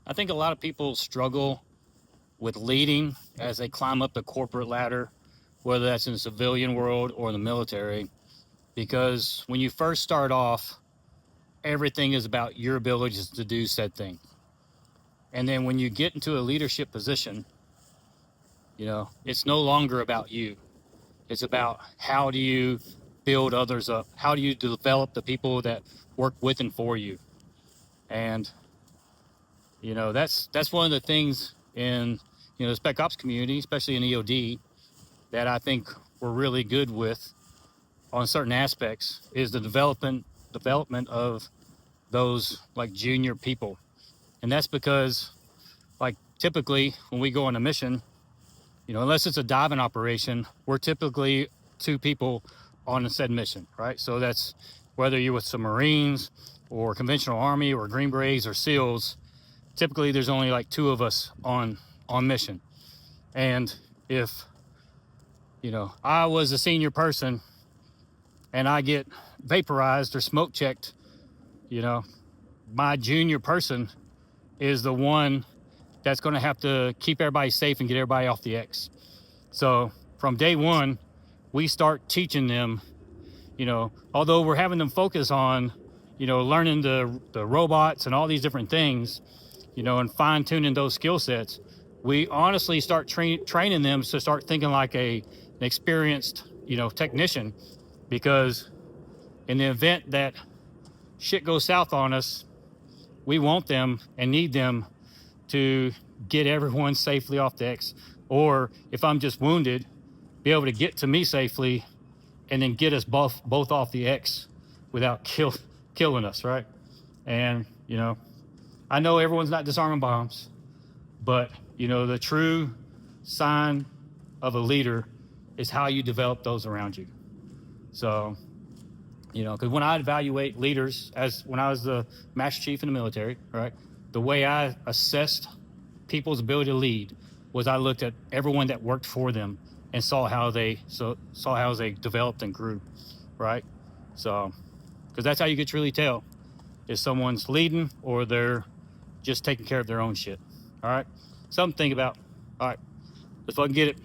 I think a lot of people struggle with leading as they climb up the corporate ladder, whether that's in the civilian world or in the military, because when you first start off, everything is about your abilities to do said thing. And then when you get into a leadership position, it's no longer about you. It's about how do you build others up? How do you develop the people that work with and for you? And that's one of the things in the spec ops community, especially in EOD, that I think we're really good with on certain aspects is the development of those like junior people. And that's because like typically when we go on a mission, unless it's a diving operation, we're typically 2 people on a said mission, right? So that's whether you're with some Marines or conventional Army or Green Berets or SEALs, typically there's only like 2 of us on mission. And if, I was a senior person and I get vaporized or smoke checked, my junior person is the one that's going to have to keep everybody safe and get everybody off the X. So from day one, we start teaching them, although we're having them focus on, learning the robots and all these different things, and fine tuning those skill sets, we honestly start training them to start thinking like an experienced, technician, because in the event that shit goes south on us, we want them and need them to get everyone safely off the X. Or if I'm just wounded, be able to get to me safely and then get us both off the X without killing us, right? And, I know everyone's not disarming bombs, but, the true sign of a leader is how you develop those around you. So, because when I evaluate leaders, when I was the Master Chief in the military, right, the way I assessed people's ability to lead was I looked at everyone that worked for them and saw how they developed and grew, right? So, because that's how you can truly tell if someone's leading or they're just taking care of their own shit. All right, something to think about. All right, let's fucking get it.